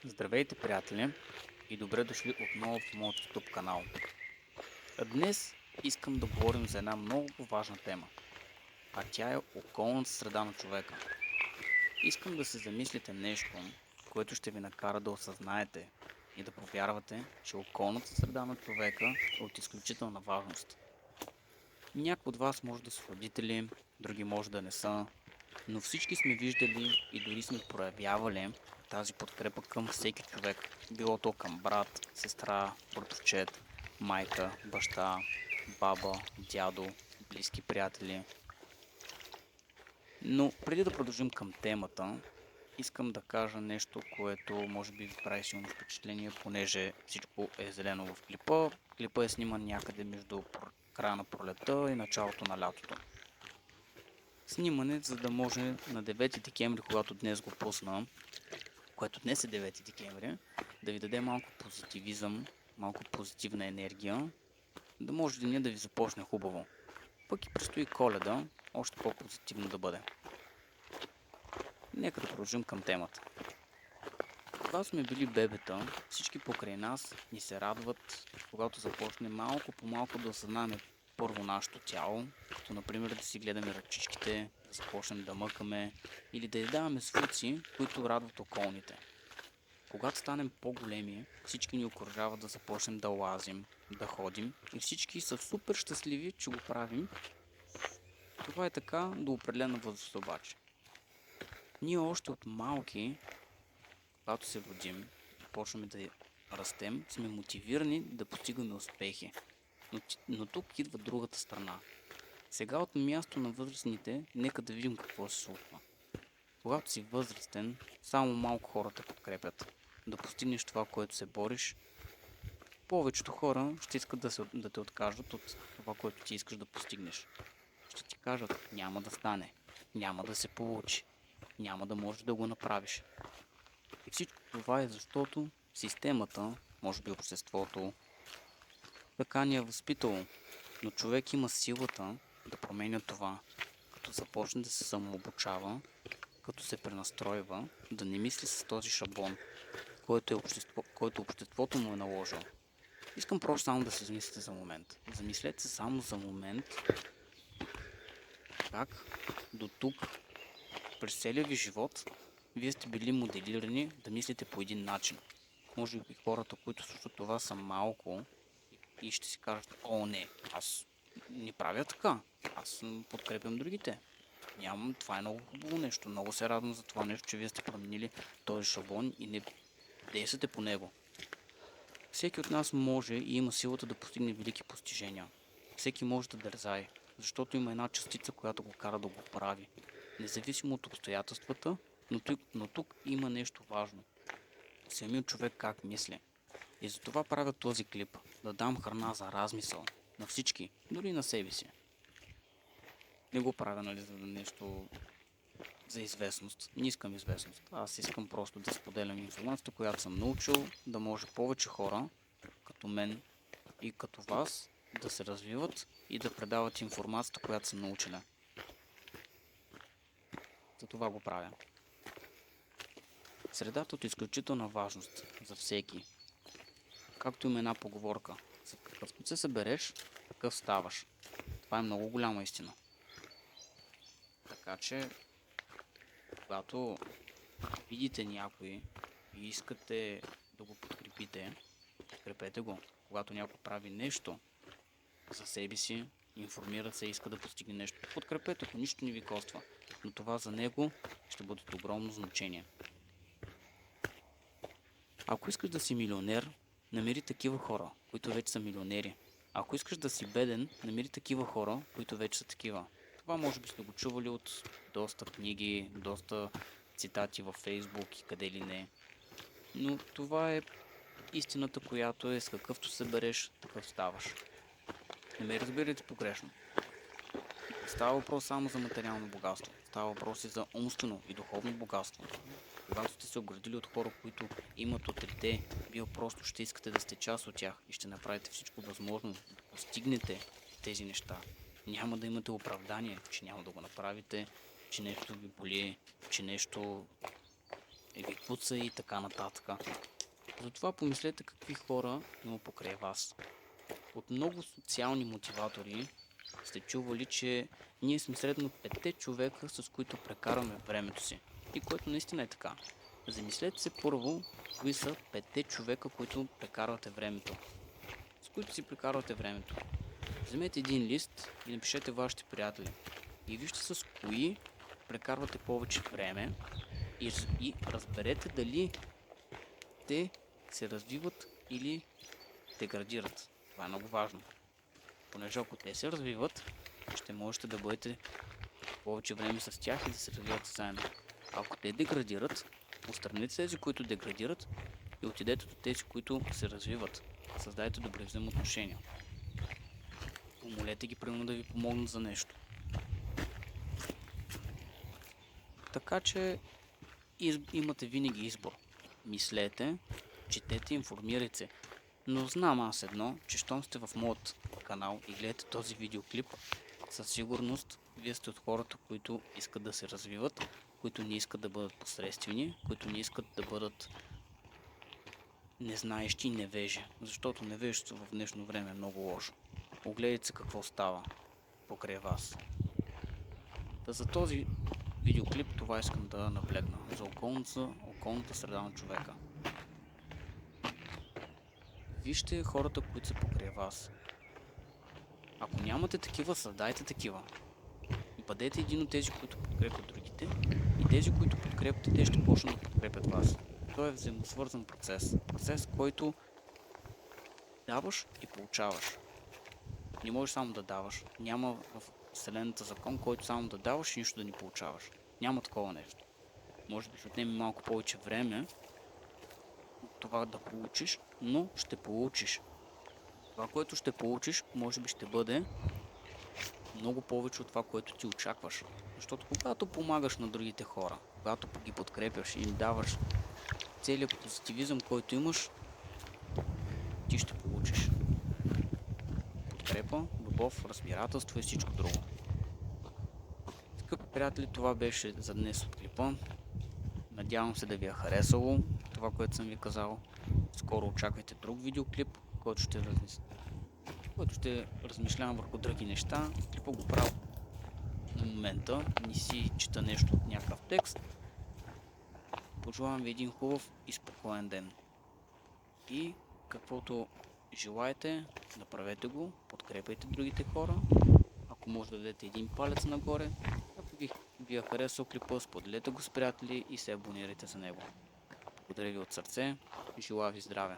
Здравейте, приятели, и добре дошли отново в моят YouTube канал. Днес искам да говорим за една много важна тема, а тя е околната среда на човека. Искам да се замислите нещо, което ще ви накара да осъзнаете и да повярвате, че околната среда на човека е от изключителна важност. Някои от вас може да са родители, други може да не са, но всички сме виждали и дори сме проявявали тази подкрепа към всеки човек. Било то към брат, сестра, братовчет, майка, баща, баба, дядо, близки приятели. Но преди да продължим към темата, искам да кажа нещо, което може би ви прави силно впечатление, понеже всичко е зелено в клипа. Клипа е сниман някъде между края на пролета и началото на лятото. Снимане, за да може на 9 декември, когато днес го пусна, което днес е 9 декември, да ви даде малко позитивизъм, малко позитивна енергия, да може деня да ви започне хубаво. Пък и предстои Коледа, още по-позитивно да бъде. Нека да продължим към темата. Когато сме били бебета, всички покрай нас ни се радват, когато започне малко по малко да осъзнаваме първо нашето тяло, като например да си гледаме ръчичките, да започнем да мъкаме или да издаваме звуци, които радват околните. Когато станем по-големи, всички ни окружават да започнем да лазим, да ходим и всички са супер щастливи, че го правим. Това е така до определена възраст обаче. Ние още от малки, когато се родим и почваме да растем, сме мотивирани да постигаме успехи. Но тук идва другата страна. Сега от място на възрастните, нека да видим какво се случва. Когато си възрастен, само малко хора те подкрепят. Да постигнеш това, което се бориш, повечето хора ще искат да те откажат от това, което ти искаш да постигнеш. Ще ти кажат, няма да стане, няма да се получи, няма да можеш да го направиш. И всичко това е защото системата, може би обществото, така ни е възпитало. Но човек има силата да променя това, като започне да се самообучава, като се пренастройва, да не мисли с този шаблон, който обществото му е наложило. Искам просто само да се замислите за момент. Замислете се само за момент как до тук, през целия ви живот, вие сте били моделирани да мислите по един начин. Може би хората, които слушат това, са малко и ще си кажат, о не, аз не правя така, аз подкрепям другите. Нямам, това е много хубаво нещо, много се радвам за това нещо, че вие сте променили този шаблон и не действате по него. Всеки от нас може и има силата да постигне велики постижения. Всеки може да дързае, защото има една частица, която го кара да го прави. Независимо от обстоятелствата, но тук има нещо важно. Самият човек как мисли. И затова правя този клип, да дам храна за размисъл на всички, дори на себе си. Не го правя, нали, за нещо за известност. Не искам известност. Аз искам просто да споделям информацията, която съм научил, да може повече хора, като мен и като вас, да се развиват и да предават информацията, която са научили. За това го правя. Средата е от изключителна важност за всеки. Както има една поговорка. За какъвто се събереш, такъв ставаш. Това е много голяма истина. Така че, когато видите някой и искате да го подкрепите, подкрепете го. Когато някой прави нещо за себе си, информира се, иска да постигне нещо, подкрепете го, нищо не ви коства. Но това за него ще бъде от огромно значение. Ако искаш да си милионер, намери такива хора, които вече са милионери. Ако искаш да си беден, намери такива хора, които вече са такива. Това може би сте го чували от доста книги, доста цитати във Фейсбук и къде ли не. Но това е истината, която е с какъвто се береш, такъв ставаш. Не ме разбирайте погрешно. Става въпрос само за материално богатство. Става въпрос и за умствено и духовно богатство. Когато сте се оградили от хора, които имат от трите, вие просто ще искате да сте част от тях и ще направите всичко възможно да постигнете тези неща. Няма да имате оправдание, че няма да го направите, че нещо ви боли, че нещо ви пуца и така нататък. Затова помислете какви хора има покрай вас. От много социални мотиватори сте чували, че ние сме средно 5 човека, с които прекарваме времето си. И което наистина е така. Замислете се първо, кои са 5 човека, които прекарвате времето. С които си прекарвате времето. Вземете един лист и напишете вашите приятели. И вижте с кои прекарвате повече време и разберете дали те се развиват или деградират. Това е много важно. Понеже ако те се развиват, ще можете да бъдете повече време с тях и да се развиват заедно. Ако те деградират, отстраните тези, които деградират и отидете до тези, които се развиват. Създайте добри взаимоотношения. Помолете ги примерно да ви помогнат за нещо. Така че имате винаги избор. Мислете, четете, информирайте се. Но знам аз едно, че щом сте в моят канал и гледате този видеоклип, със сигурност вие сте от хората, които искат да се развиват, които не искат да бъдат посредствени, които не искат да бъдат незнаещи и невежи. Защото невежеството в днешно време е много лошо. Огледайте се какво става покрай вас. За този видеоклип това искам да наблегна. За околната среда на човека. Вижте хората, които са покрай вас. Ако нямате такива, създайте такива. И бъдете един от тези, които подкрепят другите. И тези, които подкрепят, те ще почнат да подкрепят вас. Това е взаимосвързан процес. Процес, който даваш и получаваш. Не можеш само да даваш. Няма в Вселената закон, който само да даваш и нищо да не получаваш. Няма такова нещо. Може да ще отнеме малко повече време това да получиш, но ще получиш. Това, което ще получиш, може би ще бъде много повече от това, което ти очакваш. Защото когато помагаш на другите хора, когато ги подкрепяш и им даваш целият позитивизъм, който имаш, ти ще получиш подкрепа, любов, разбирателство и всичко друго. Скъпи приятели, това беше за днес от клипа. Надявам се да ви е харесало това, което съм ви казал. Скоро очаквайте друг видеоклип, който ще размишлявам върху други неща. Клипа го правя на момента, не си чета нещо от някакъв текст. Пожелавам ви един хубав и спокоен ден. И каквото желаете, направете го, подкрепайте другите хора. Ако може да дадете един палец нагоре, ако ви е харесал клипа, споделете го с приятели и се абонирайте за него. Благодаря ви от сърце, желая ви здраве!